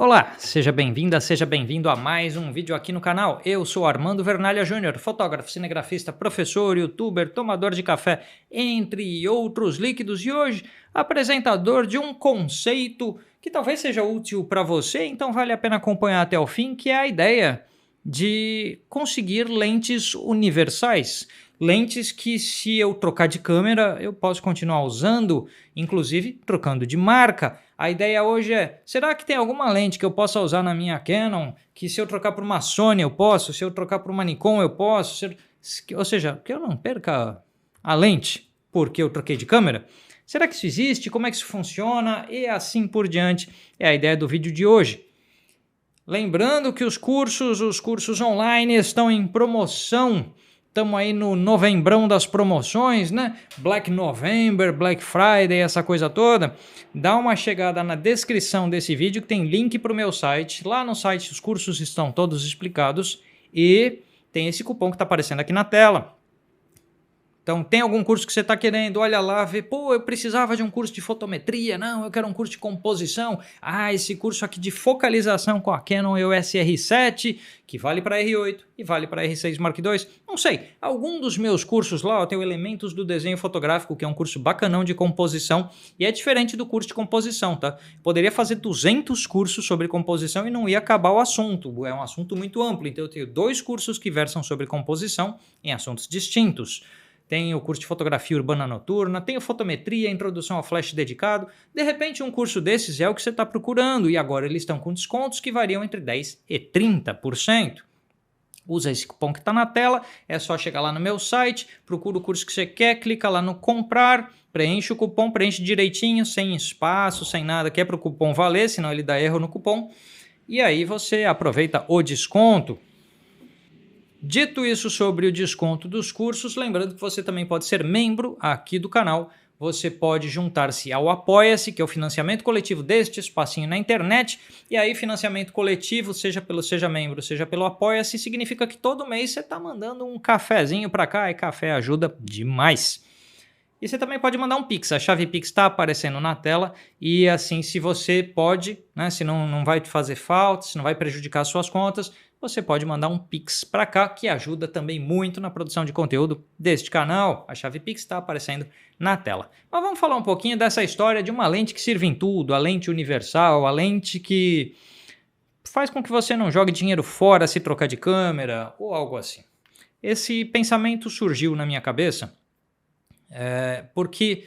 Olá, seja bem-vinda, seja bem-vindo a mais um vídeo aqui no canal. Eu sou Armando Vernalha Júnior, fotógrafo, cinegrafista, professor, youtuber, tomador de café, entre outros líquidos, e hoje apresentador de um conceito que talvez seja útil para você, então vale a pena acompanhar até o fim, que é a ideia de conseguir lentes universais. Lentes que, se eu trocar de câmera, eu posso continuar usando, inclusive trocando de marca. A ideia hoje é, será que tem alguma lente que eu possa usar na minha Canon, que se eu trocar por uma Sony eu posso, se eu trocar por uma Nikon eu posso, ou seja, que eu não perca a lente porque eu troquei de câmera? Será que isso existe? Como é que isso funciona? E assim por diante é a ideia do vídeo de hoje. Lembrando que os cursos online estão em promoção. Estamos aí no novembrão das promoções, né? Black November, Black Friday, essa coisa toda. Dá uma chegada na descrição desse vídeo que tem link para o meu site. Lá no site os cursos estão todos explicados e tem esse cupom que está aparecendo aqui na tela. Então, tem algum curso que você está querendo, olha lá, vê, pô, eu precisava de um curso de fotometria, não, eu quero um curso de composição, esse curso aqui de focalização com a Canon EOS R7, que vale para R8 e vale para R6 Mark II, não sei, algum dos meus cursos lá, eu tenho Elementos do Desenho Fotográfico, que é um curso bacanão de composição, e é diferente do curso de composição, tá? Poderia fazer 200 cursos sobre composição e não ia acabar o assunto, é um assunto muito amplo, então eu tenho 2 cursos que versam sobre composição em assuntos distintos. Tem o curso de fotografia urbana noturna, tem o fotometria, introdução ao flash dedicado. De repente, um curso desses é o que você está procurando e agora eles estão com descontos que variam entre 10% e 30%. Usa esse cupom que está na tela, é só chegar lá no meu site, procura o curso que você quer, clica lá no comprar, preenche o cupom, preenche direitinho, sem espaço, sem nada, que é para o cupom valer, senão ele dá erro no cupom. E aí você aproveita o desconto. Dito isso sobre o desconto dos cursos, lembrando que você também pode ser membro aqui do canal, você pode juntar-se ao Apoia-se, que é o financiamento coletivo deste espacinho na internet, e aí financiamento coletivo, seja pelo Seja Membro, seja pelo Apoia-se, significa que todo mês você está mandando um cafezinho para cá, e café ajuda demais. E você também pode mandar um Pix, a chave Pix está aparecendo na tela, e assim, se você pode, né, se não vai te fazer falta, se não vai prejudicar as suas contas, você pode mandar um Pix para cá, que ajuda também muito na produção de conteúdo deste canal. A chave Pix está aparecendo na tela. Mas vamos falar um pouquinho dessa história de uma lente que serve em tudo, a lente universal, a lente que faz com que você não jogue dinheiro fora se trocar de câmera ou algo assim. Esse pensamento surgiu na minha cabeça porque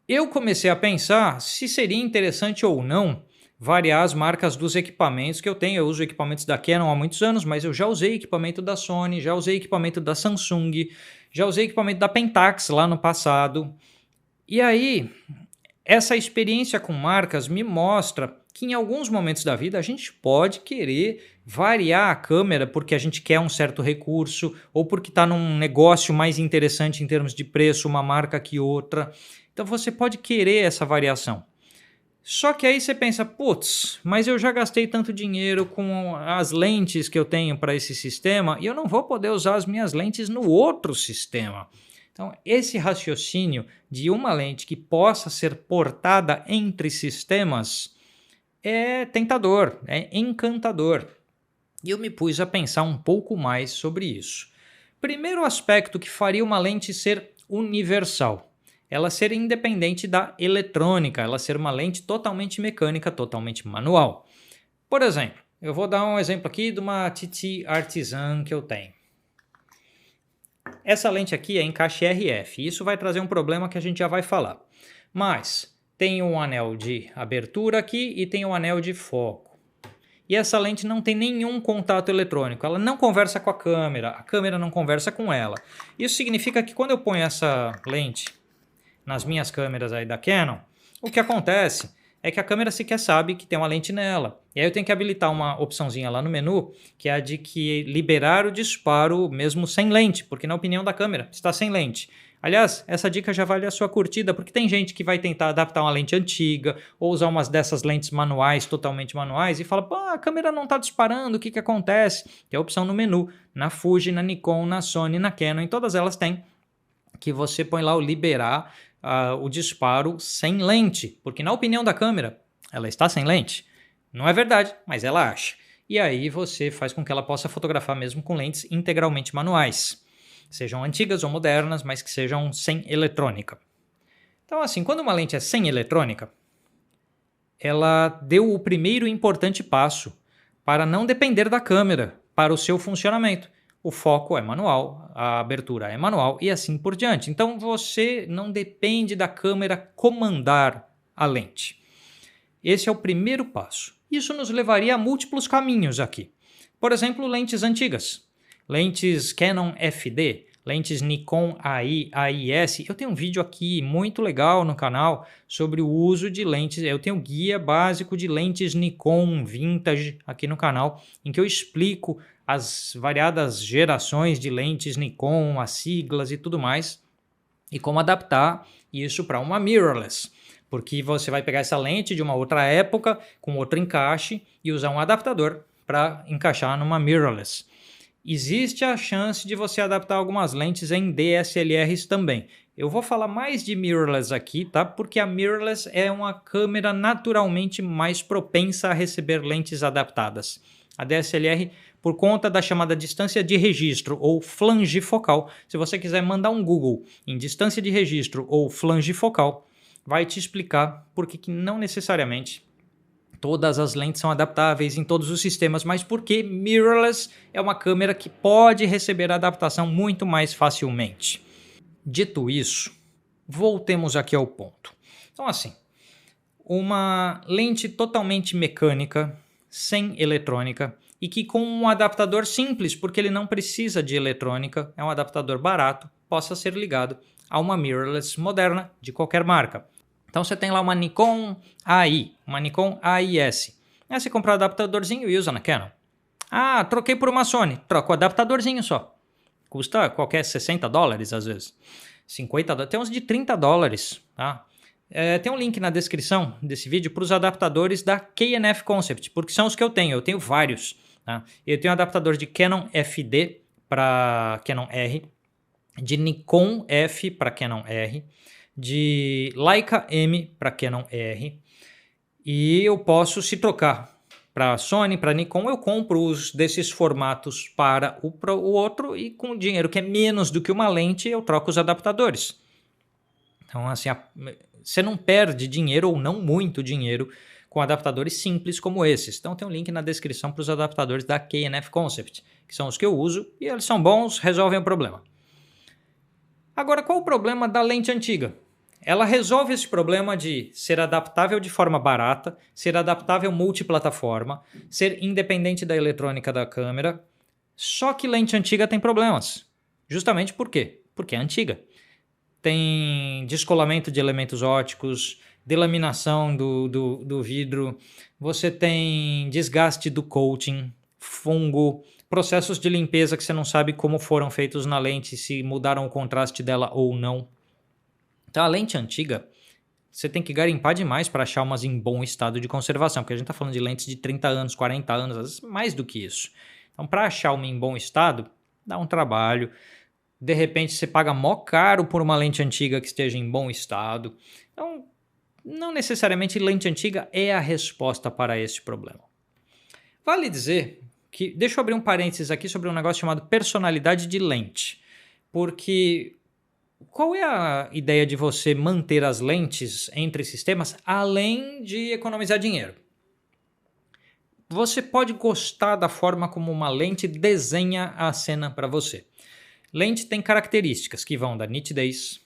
eu comecei a pensar se seria interessante ou não variar as marcas dos equipamentos que eu tenho. Eu uso equipamentos da Canon há muitos anos, mas eu já usei equipamento da Sony, já usei equipamento da Samsung, já usei equipamento da Pentax lá no passado. E aí, essa experiência com marcas me mostra que em alguns momentos da vida a gente pode querer variar a câmera porque a gente quer um certo recurso ou porque está num negócio mais interessante em termos de preço, uma marca que outra. Então você pode querer essa variação. Só que aí você pensa, putz, mas eu já gastei tanto dinheiro com as lentes que eu tenho para esse sistema e eu não vou poder usar as minhas lentes no outro sistema. Então, esse raciocínio de uma lente que possa ser portada entre sistemas é tentador, é encantador. E eu me pus a pensar um pouco mais sobre isso. Primeiro aspecto que faria uma lente ser universal. Ela ser independente da eletrônica, ela ser uma lente totalmente mecânica, totalmente manual. Por exemplo, eu vou dar um exemplo aqui de uma TT Artisan que eu tenho. Essa lente aqui é encaixe RF, isso vai trazer um problema que a gente já vai falar. Mas tem um anel de abertura aqui e tem um anel de foco. E essa lente não tem nenhum contato eletrônico, ela não conversa com a câmera não conversa com ela. Isso significa que quando eu ponho essa lente nas minhas câmeras aí da Canon, o que acontece é que a câmera sequer sabe que tem uma lente nela. E aí eu tenho que habilitar uma opçãozinha lá no menu, que é a de que liberar o disparo mesmo sem lente, porque na opinião da câmera está sem lente. Aliás, essa dica já vale a sua curtida, porque tem gente que vai tentar adaptar uma lente antiga ou usar umas dessas lentes manuais, totalmente manuais, e fala, pô, a câmera não está disparando, o que acontece? Que é a opção no menu, na Fuji, na Nikon, na Sony, na Canon, em todas elas tem, que você põe lá o liberar o disparo sem lente, porque na opinião da câmera, ela está sem lente. Não é verdade, mas ela acha. E aí você faz com que ela possa fotografar mesmo com lentes integralmente manuais. Sejam antigas ou modernas, mas que sejam sem eletrônica. Então assim, quando uma lente é sem eletrônica, ela deu o primeiro importante passo para não depender da câmera para o seu funcionamento. O foco é manual, a abertura é manual e assim por diante. Então você não depende da câmera comandar a lente. Esse é o primeiro passo. Isso nos levaria a múltiplos caminhos aqui. Por exemplo, lentes antigas. Lentes Canon FD, lentes Nikon AI, AIS. Eu tenho um vídeo aqui muito legal no canal sobre o uso de lentes. Eu tenho um guia básico de lentes Nikon Vintage aqui no canal, em que eu explico as variadas gerações de lentes Nikon, as siglas e tudo mais, e como adaptar isso para uma mirrorless. Porque você vai pegar essa lente de uma outra época, com outro encaixe, e usar um adaptador para encaixar numa mirrorless. Existe a chance de você adaptar algumas lentes em DSLRs também. Eu vou falar mais de mirrorless aqui, tá? Porque a mirrorless é uma câmera naturalmente mais propensa a receber lentes adaptadas. A DSLR, por conta da chamada distância de registro ou flange focal, se você quiser mandar um Google em distância de registro ou flange focal, vai te explicar por que não necessariamente todas as lentes são adaptáveis em todos os sistemas, mas porque mirrorless é uma câmera que pode receber adaptação muito mais facilmente. Dito isso, voltemos aqui ao ponto. Então assim, uma lente totalmente mecânica, sem eletrônica, e que com um adaptador simples, porque ele não precisa de eletrônica, é um adaptador barato, possa ser ligado a uma mirrorless moderna de qualquer marca. Então você tem lá uma Nikon AI, uma Nikon AIS. Aí você compra o adaptadorzinho e usa na Canon. Ah, troquei por uma Sony. Troca o adaptadorzinho só. Custa qualquer $60 às vezes. $50, tem uns de $30, tá? Tem um link na descrição desse vídeo para os adaptadores da K&F Concept, porque são os que eu tenho vários. Tá? Eu tenho adaptador de Canon FD para Canon R, de Nikon F para Canon R, de Leica M para Canon R, e eu posso, se trocar para Sony, para Nikon, eu compro os desses formatos para o outro, e com dinheiro que é menos do que uma lente, eu troco os adaptadores. Então assim, você não perde dinheiro, ou não muito dinheiro, com adaptadores simples como esses. Então tem um link na descrição para os adaptadores da K&F Concept, que são os que eu uso, e eles são bons, resolvem o problema. Agora, qual o problema da lente antiga? Ela resolve esse problema de ser adaptável de forma barata, ser adaptável multiplataforma, ser independente da eletrônica da câmera, só que lente antiga tem problemas. Justamente por quê? Porque é antiga. Tem descolamento de elementos ópticos, delaminação do vidro, você tem desgaste do coating, fungo, processos de limpeza que você não sabe como foram feitos na lente, se mudaram o contraste dela ou não. Então a lente antiga, você tem que garimpar demais para achar umas em bom estado de conservação, porque a gente está falando de lentes de 30 anos, 40 anos, às vezes mais do que isso. Então para achar uma em bom estado, dá um trabalho. De repente você paga mó caro por uma lente antiga que esteja em bom estado. Então não necessariamente lente antiga é a resposta para esse problema. Vale dizer que, deixa eu abrir um parênteses aqui sobre um negócio chamado personalidade de lente, porque qual é a ideia de você manter as lentes entre sistemas além de economizar dinheiro? Você pode gostar da forma como uma lente desenha a cena para você. Lente tem características que vão da nitidez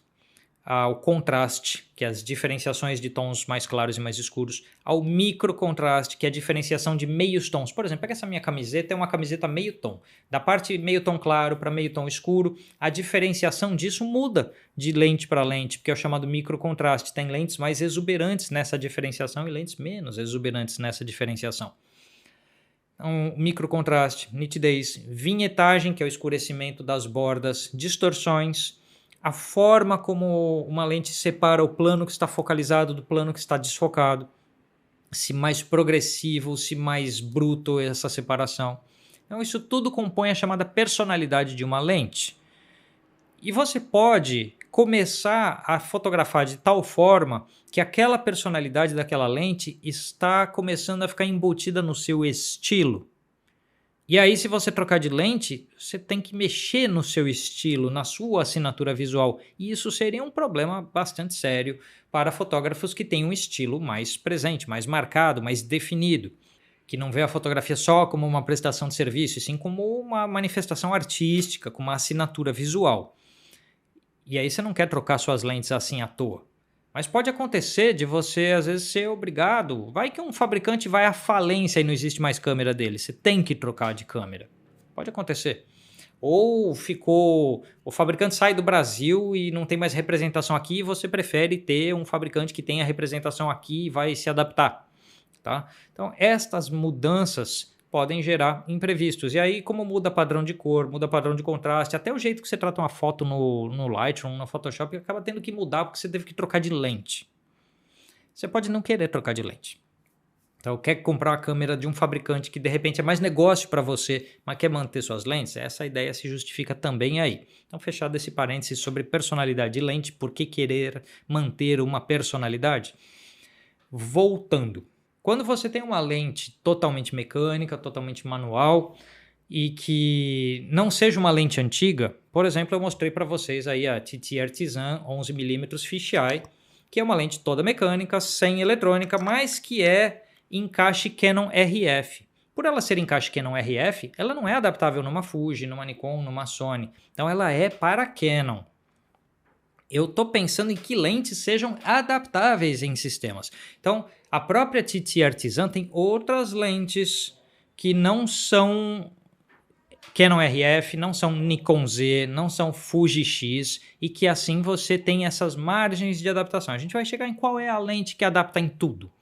ao contraste, que é as diferenciações de tons mais claros e mais escuros, ao microcontraste, que é a diferenciação de meios tons. Por exemplo, pega essa minha camiseta, é uma camiseta meio tom. Da parte meio tom claro para meio tom escuro, a diferenciação disso muda de lente para lente, porque é o chamado microcontraste. Tem lentes mais exuberantes nessa diferenciação e lentes menos exuberantes nessa diferenciação. Então, microcontraste, nitidez, vinhetagem, que é o escurecimento das bordas, distorções, a forma como uma lente separa o plano que está focalizado do plano que está desfocado, se mais progressivo, se mais bruto essa separação. Então isso tudo compõe a chamada personalidade de uma lente. E você pode começar a fotografar de tal forma que aquela personalidade daquela lente está começando a ficar embutida no seu estilo. E aí, se você trocar de lente, você tem que mexer no seu estilo, na sua assinatura visual. E isso seria um problema bastante sério para fotógrafos que têm um estilo mais presente, mais marcado, mais definido. Que não vê a fotografia só como uma prestação de serviço, e sim como uma manifestação artística, com uma assinatura visual. E aí você não quer trocar suas lentes assim à toa. Mas pode acontecer de você, às vezes, ser obrigado. Vai que um fabricante vai à falência e não existe mais câmera dele. Você tem que trocar de câmera. Pode acontecer. Ou o fabricante sai do Brasil e não tem mais representação aqui e você prefere ter um fabricante que tenha representação aqui e vai se adaptar. Tá? Então, estas mudanças podem gerar imprevistos. E aí, como muda padrão de cor, muda padrão de contraste, até o jeito que você trata uma foto no Lightroom, no Photoshop, acaba tendo que mudar porque você teve que trocar de lente. Você pode não querer trocar de lente. Então, quer comprar a câmera de um fabricante que de repente é mais negócio para você, mas quer manter suas lentes? Essa ideia se justifica também aí. Então, fechado esse parênteses sobre personalidade de lente, por que querer manter uma personalidade? Voltando. Quando você tem uma lente totalmente mecânica, totalmente manual e que não seja uma lente antiga, por exemplo, eu mostrei para vocês aí a TT Artisan 11mm fisheye, que é uma lente toda mecânica, sem eletrônica, mas que é encaixe Canon RF. Por ela ser encaixe Canon RF, ela não é adaptável numa Fuji, numa Nikon, numa Sony. Então ela é para Canon. Eu estou pensando em que lentes sejam adaptáveis em sistemas. Então, a própria TT Artisan tem outras lentes que não são Canon RF, não são Nikon Z, não são Fuji X, e que assim você tem essas margens de adaptação. A gente vai chegar em qual é a lente que adapta em tudo.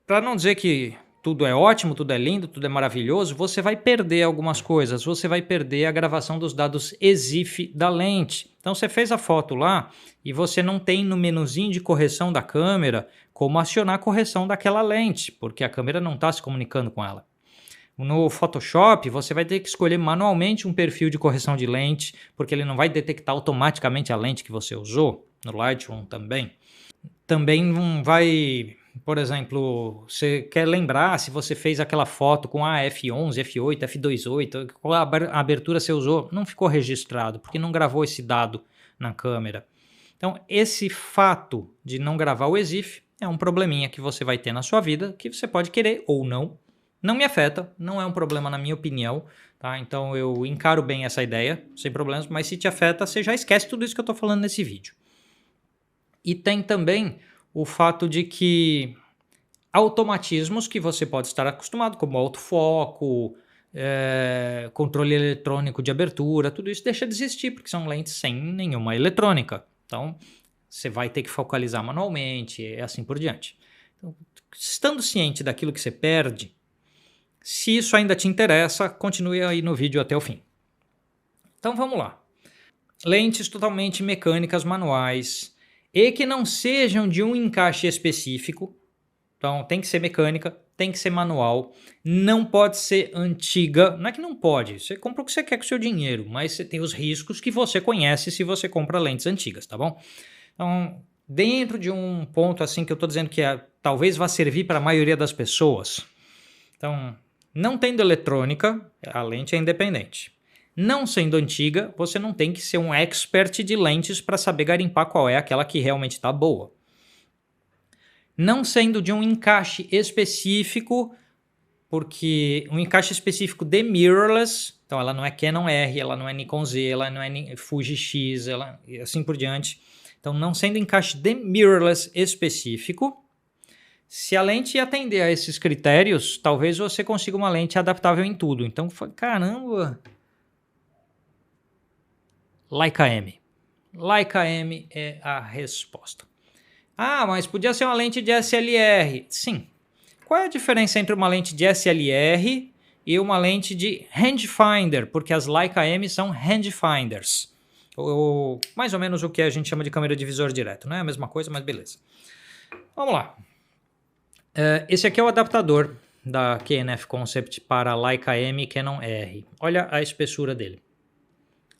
Para não dizer que tudo é ótimo, tudo é lindo, tudo é maravilhoso, você vai perder algumas coisas. Você vai perder a gravação dos dados EXIF da lente. Então você fez a foto lá e você não tem no menuzinho de correção da câmera como acionar a correção daquela lente, porque a câmera não está se comunicando com ela. No Photoshop, você vai ter que escolher manualmente um perfil de correção de lente, porque ele não vai detectar automaticamente a lente que você usou. No Lightroom também. Também não vai... Por exemplo, você quer lembrar se você fez aquela foto com a F11, F8, F28, qual a abertura você usou, não ficou registrado, porque não gravou esse dado na câmera. Então, esse fato de não gravar o EXIF é um probleminha que você vai ter na sua vida, que você pode querer ou não. Não me afeta, não é um problema na minha opinião, tá? Então eu encaro bem essa ideia, sem problemas, mas se te afeta, você já esquece tudo isso que eu estou falando nesse vídeo. E tem também o fato de que automatismos que você pode estar acostumado, como autofoco, controle eletrônico de abertura, tudo isso deixa de existir, porque são lentes sem nenhuma eletrônica. Então, você vai ter que focalizar manualmente e assim por diante. Então, estando ciente daquilo que você perde, se isso ainda te interessa, continue aí no vídeo até o fim. Então, vamos lá. Lentes totalmente mecânicas manuais, e que não sejam de um encaixe específico. Então tem que ser mecânica, tem que ser manual, não pode ser antiga. Não é que não pode, você compra o que você quer com o seu dinheiro, mas você tem os riscos que você conhece se você compra lentes antigas, tá bom? Então, dentro de um ponto assim que eu estou dizendo que talvez vá servir para a maioria das pessoas. Então, não tendo eletrônica, a lente é independente. Não sendo antiga, você não tem que ser um expert de lentes para saber garimpar qual é aquela que realmente está boa. Não sendo de um encaixe específico, porque um encaixe específico de mirrorless, então ela não é Canon R, ela não é Nikon Z, ela não é Fuji X, ela, e assim por diante. Então, não sendo encaixe de mirrorless específico, se a lente atender a esses critérios, talvez você consiga uma lente adaptável em tudo. Então, caramba... Leica M. Leica M é a resposta. Ah, mas podia ser uma lente de SLR. Sim. Qual é a diferença entre uma lente de SLR e uma lente de rangefinder? Porque as Leica M são rangefinders. Ou mais ou menos o que a gente chama de câmera de visor direto. Não é a mesma coisa, mas beleza. Vamos lá. Esse aqui é o adaptador da KNF Concept para Leica M e Canon R. Olha a espessura dele.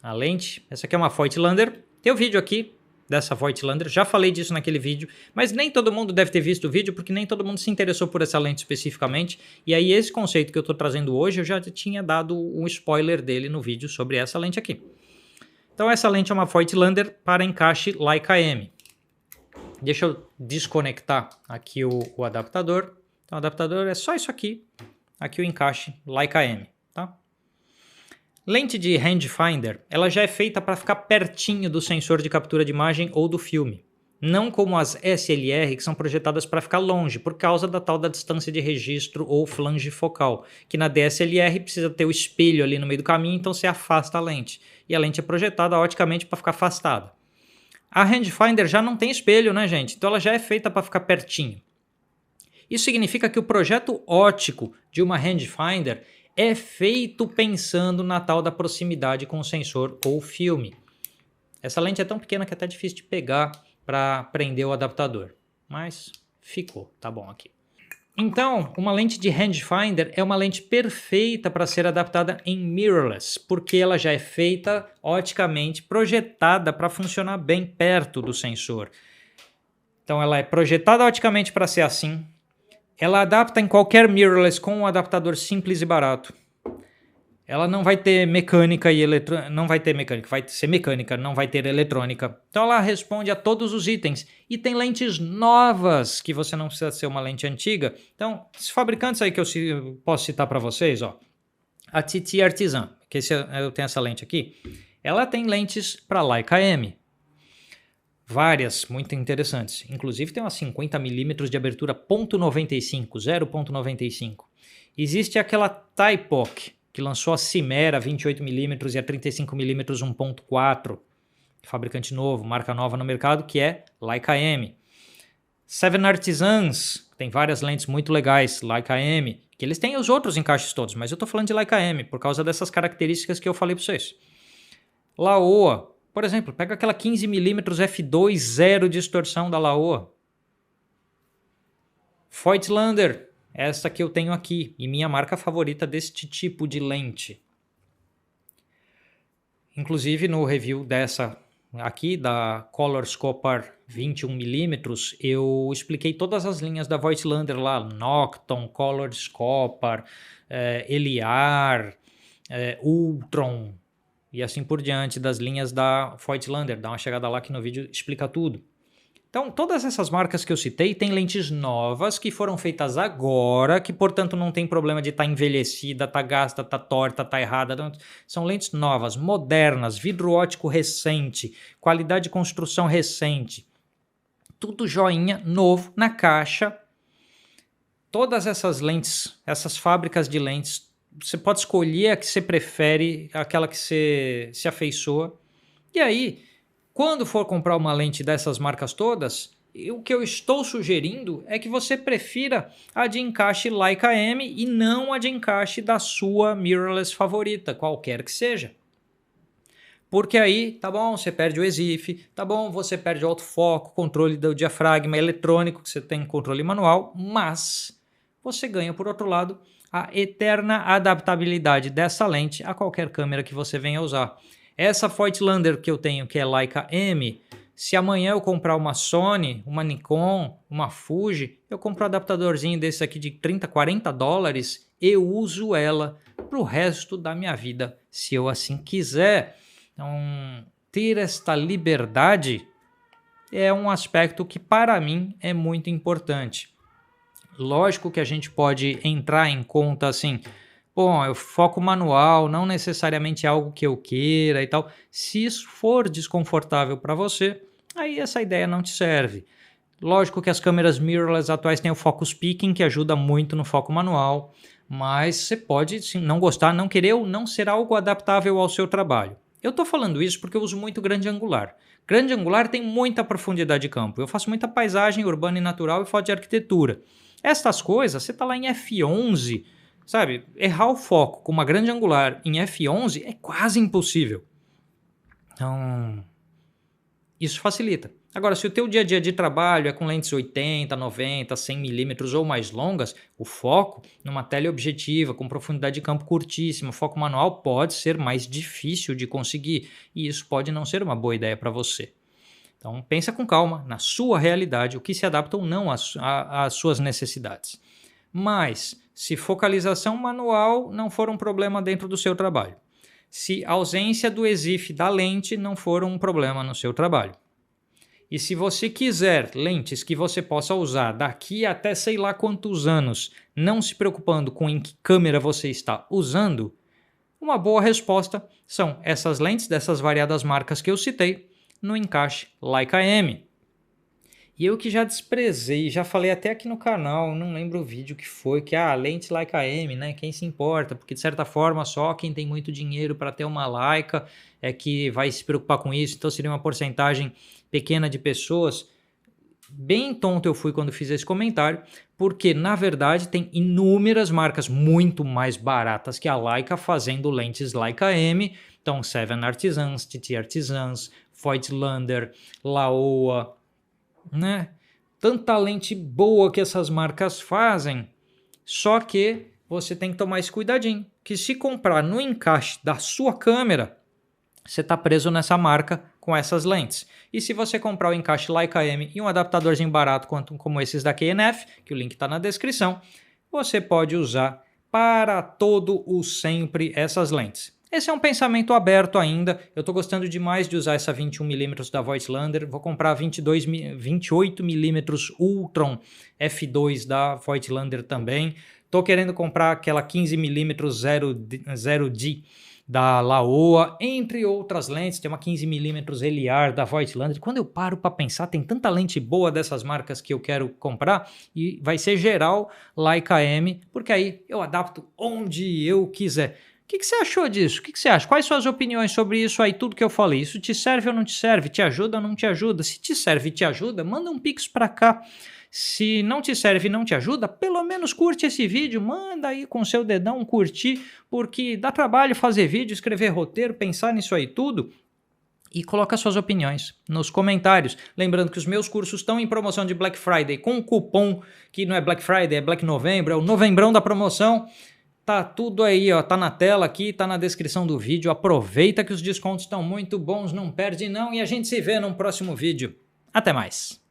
a lente. Essa aqui é uma Voigtlander. Tem o vídeo aqui dessa Voigtlander, já falei disso naquele vídeo, mas nem todo mundo deve ter visto o vídeo, porque nem todo mundo se interessou por essa lente especificamente, e aí esse conceito que eu estou trazendo hoje, eu já tinha dado um spoiler dele no vídeo sobre essa lente aqui. Então essa lente é uma Voigtlander para encaixe Leica M. Deixa eu desconectar aqui o adaptador. Então o adaptador é só isso aqui, aqui o encaixe Leica M, tá? Lente de rangefinder, ela já é feita para ficar pertinho do sensor de captura de imagem ou do filme. Não como as SLR, que são projetadas para ficar longe, por causa da tal da distância de registro ou flange focal, que na DSLR precisa ter o espelho ali no meio do caminho, então você afasta a lente. E a lente é projetada oticamente para ficar afastada. A rangefinder já não tem espelho, né, gente? Então ela já é feita para ficar pertinho. Isso significa que o projeto óptico de uma rangefinder é feito pensando na tal da proximidade com o sensor ou filme. Essa lente é tão pequena que é até difícil de pegar para prender o adaptador, mas ficou, tá bom aqui. Então, uma lente de rangefinder é uma lente perfeita para ser adaptada em mirrorless, porque ela já é feita oticamente, projetada para funcionar bem perto do sensor. Então ela é projetada oticamente para ser assim. Ela adapta em qualquer mirrorless com um adaptador simples e barato. Ela não vai ter mecânica e eletrônica, não vai ter mecânica, vai ser mecânica, não vai ter eletrônica. Então ela responde a todos os itens. E tem lentes novas, que você não precisa ser uma lente antiga. Então, os fabricantes aí que eu posso citar para vocês, ó. A TT Artisan, que eu tenho essa lente aqui, ela tem lentes para Leica M. Várias, muito interessantes. Inclusive tem umas 50mm de abertura .95, 0.95. Existe aquela Typoc, que lançou a Cimera 28mm e a 35mm 1.4. Fabricante novo, marca nova no mercado, que é Leica M. Seven Artisans, tem várias lentes muito legais, Leica M, que eles têm os outros encaixes todos, mas eu estou falando de Leica M, por causa dessas características que eu falei para vocês. Laowa. Por exemplo, pega aquela 15mm f2 zero distorção da Laowa. Voigtlander, essa que eu tenho aqui, e minha marca favorita deste tipo de lente. Inclusive no review dessa aqui, da Color Scopar 21mm, eu expliquei todas as linhas da Voigtlander lá, Nocton, Color Scopar, Eliar, Ultron, e assim por diante das linhas da Voigtlander. Dá uma chegada lá que no vídeo explica tudo. Então, todas essas marcas que eu citei têm lentes novas que foram feitas agora, que portanto não tem problema de estar envelhecida, estar gasta, estar torta, estar errada. Não. São lentes novas, modernas, vidro óptico recente, qualidade de construção recente. Tudo joinha, novo, na caixa. Todas essas lentes, essas fábricas de lentes, você pode escolher a que você prefere, aquela que você se afeiçoa. E aí, quando for comprar uma lente dessas marcas todas, o que eu estou sugerindo é que você prefira a de encaixe Leica M e não a de encaixe da sua mirrorless favorita, qualquer que seja. Porque aí, tá bom, você perde o EXIF, tá bom, você perde o autofoco, controle do diafragma eletrônico, que você tem controle manual, mas você ganha, por outro lado, a eterna adaptabilidade dessa lente a qualquer câmera que você venha usar. Essa Voigtlander que eu tenho, que é Leica M, se amanhã eu comprar uma Sony, uma Nikon, uma Fuji, eu compro um adaptadorzinho desse aqui de 30, 40 dólares, eu uso ela para o resto da minha vida, se eu assim quiser. Então, ter esta liberdade é um aspecto que para mim é muito importante. Lógico que a gente pode entrar em conta assim, bom, eu foco manual, não necessariamente algo que eu queira e tal. Se isso for desconfortável para você, aí essa ideia não te serve. Lógico que as câmeras mirrorless atuais têm o focus picking, que ajuda muito no foco manual, mas você pode sim, não gostar, não querer ou não ser algo adaptável ao seu trabalho. Eu estou falando isso porque eu uso muito grande angular. Grande angular tem muita profundidade de campo. Eu faço muita paisagem urbana e natural e foto de arquitetura. Estas coisas, você está lá em f11, sabe? Errar o foco com uma grande angular em f11 é quase impossível. Então, isso facilita. Agora, se o teu dia a dia de trabalho é com lentes 80, 90, 100 milímetros ou mais longas, o foco numa teleobjetiva com profundidade de campo curtíssima, foco manual, pode ser mais difícil de conseguir e isso pode não ser uma boa ideia para você. Então, pensa com calma na sua realidade, o que se adapta ou não às suas necessidades. Mas, se focalização manual não for um problema dentro do seu trabalho, se a ausência do EXIF da lente não for um problema no seu trabalho, e se você quiser lentes que você possa usar daqui até sei lá quantos anos, não se preocupando com em que câmera você está usando, uma boa resposta são essas lentes dessas variadas marcas que eu citei no encaixe Leica M. E eu que já desprezei, já falei até aqui no canal, não lembro o vídeo que foi, que lente Leica M, né? Quem se importa? Porque de certa forma só quem tem muito dinheiro para ter uma Leica é que vai se preocupar com isso, então seria uma porcentagem pequena de pessoas. Bem tonto eu fui quando fiz esse comentário, porque na verdade tem inúmeras marcas muito mais baratas que a Leica fazendo lentes Leica M, então Seven Artisans, TT Artisans, Voigtlander, Laowa, né? Tanta lente boa que essas marcas fazem, só que você tem que tomar esse cuidadinho, que se comprar no encaixe da sua câmera, você está preso nessa marca com essas lentes. E se você comprar o encaixe Leica M e um adaptadorzinho barato como esses da KNF, que o link está na descrição, você pode usar para todo o sempre essas lentes. Esse é um pensamento aberto ainda, eu estou gostando demais de usar essa 21mm da Voigtlander, vou comprar 28mm Ultron f2 da Voigtlander também, estou querendo comprar aquela 15mm 0D da Laowa, entre outras lentes, tem uma 15mm Eliar da Voigtlander. Quando eu paro para pensar, tem tanta lente boa dessas marcas que eu quero comprar e vai ser geral Leica M, porque aí eu adapto onde eu quiser. O que você achou disso? O que você acha? Quais suas opiniões sobre isso aí, tudo que eu falei? Isso te serve ou não te serve? Te ajuda ou não te ajuda? Se te serve e te ajuda, manda um pix para cá. Se não te serve e não te ajuda, pelo menos curte esse vídeo, manda aí com seu dedão curtir, porque dá trabalho fazer vídeo, escrever roteiro, pensar nisso aí tudo. E coloca suas opiniões nos comentários. Lembrando que os meus cursos estão em promoção de Black Friday com um cupom que não é Black Friday, é Black Novembro, é o novembrão da promoção. Tá tudo aí, ó, tá na tela aqui, tá na descrição do vídeo. Aproveita que os descontos estão muito bons, não perde não. E a gente se vê num próximo vídeo. Até mais!